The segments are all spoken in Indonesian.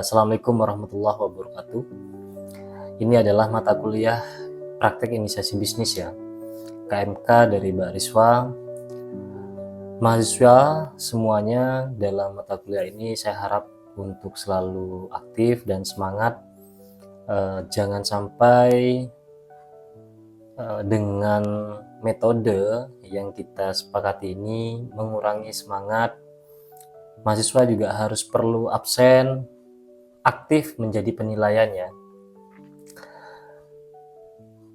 Assalamualaikum warahmatullahi wabarakatuh. Ini adalah mata kuliah praktek inisiasi bisnis ya, KMK dari Mbak Riswa. Mahasiswa semuanya dalam mata kuliah ini saya harap untuk selalu aktif dan semangat. Jangan sampai dengan metode yang kita sepakati ini mengurangi semangat. Mahasiswa juga harus perlu absen, aktif menjadi penilaian ya.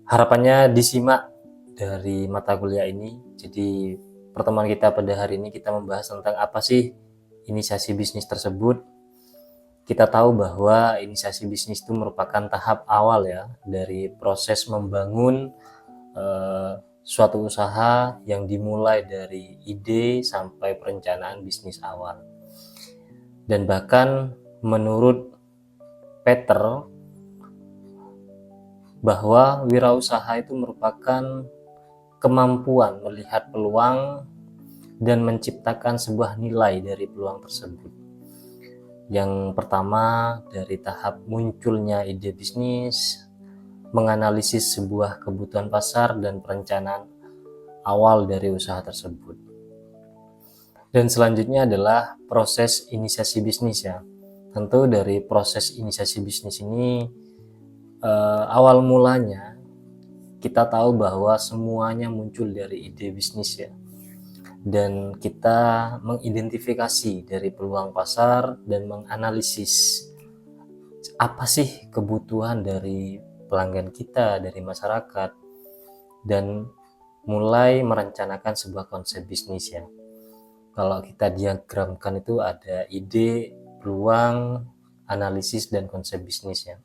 Harapannya disimak dari mata kuliah ini. Jadi pertemuan kita pada hari ini kita membahas tentang apa sih inisiasi bisnis tersebut. Kita tahu bahwa inisiasi bisnis itu merupakan tahap awal ya dari proses membangun suatu usaha yang dimulai dari ide sampai perencanaan bisnis awal. Dan bahkan menurut Peter bahwa wirausaha itu merupakan kemampuan melihat peluang dan menciptakan sebuah nilai dari peluang tersebut. Yang pertama dari tahap munculnya ide bisnis, menganalisis sebuah kebutuhan pasar dan perencanaan awal dari usaha tersebut. Dan selanjutnya adalah proses inisiasi bisnis ya. Tentu dari proses inisiasi bisnis ini awal mulanya kita tahu bahwa semuanya muncul dari ide bisnis ya, dan kita mengidentifikasi dari peluang pasar dan menganalisis apa sih kebutuhan dari pelanggan kita, dari masyarakat, dan mulai merencanakan sebuah konsep bisnis ya. Kalau kita diagramkan itu ada ide, peluang, analisis, dan konsep bisnis ya.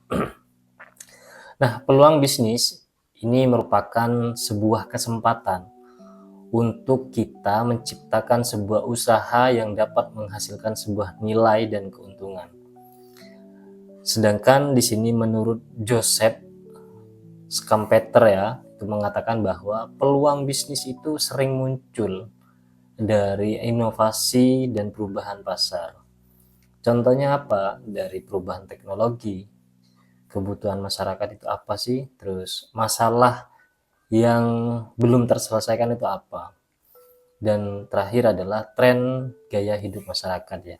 Nah, peluang bisnis ini merupakan sebuah kesempatan untuk kita menciptakan sebuah usaha yang dapat menghasilkan sebuah nilai dan keuntungan. Sedangkan di sini menurut Joseph Schumpeter ya, itu mengatakan bahwa peluang bisnis itu sering muncul dari inovasi dan perubahan pasar. Contohnya apa? Dari perubahan teknologi, kebutuhan masyarakat itu apa sih, terus masalah yang belum terselesaikan itu apa, dan terakhir adalah tren gaya hidup masyarakat ya.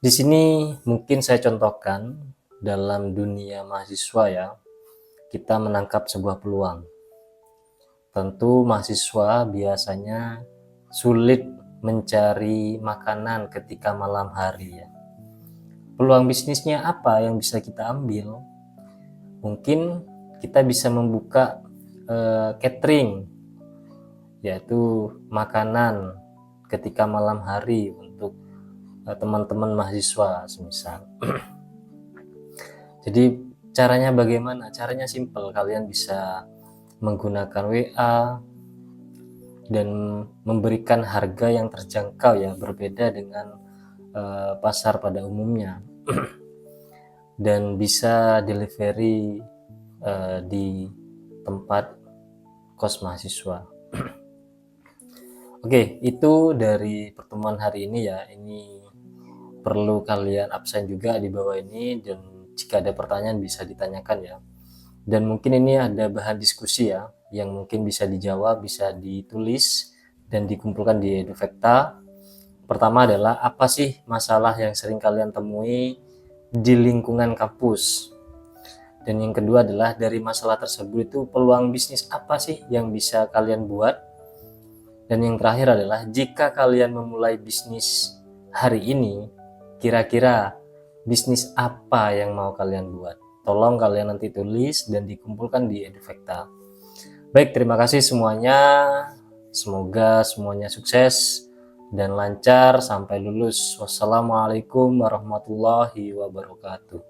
Di sini mungkin saya contohkan dalam dunia mahasiswa ya, kita menangkap sebuah peluang. Tentu mahasiswa biasanya sulit mencari makanan ketika malam hari ya. Peluang bisnisnya apa yang bisa kita ambil? Mungkin kita bisa membuka catering, yaitu makanan ketika malam hari untuk teman-teman mahasiswa semisal. Jadi caranya bagaimana? Caranya simple, kalian bisa menggunakan WA dan memberikan harga yang terjangkau ya, berbeda dengan pasar pada umumnya. Dan bisa delivery di tempat kos mahasiswa. Oke, itu dari pertemuan hari ini ya. Ini perlu kalian absen juga di bawah ini, dan jika ada pertanyaan bisa ditanyakan ya. Dan mungkin ini ada bahan diskusi ya, yang mungkin bisa dijawab, bisa ditulis dan dikumpulkan di Edufacta. Pertama adalah apa sih masalah yang sering kalian temui di lingkungan kampus? Dan yang kedua adalah dari masalah tersebut itu peluang bisnis apa sih yang bisa kalian buat? Dan yang terakhir adalah jika kalian memulai bisnis hari ini, kira-kira bisnis apa yang mau kalian buat? Tolong kalian nanti tulis dan dikumpulkan di Edufacta. Baik, terima kasih semuanya. Semoga semuanya sukses dan lancar sampai lulus. Wassalamualaikum warahmatullahi wabarakatuh.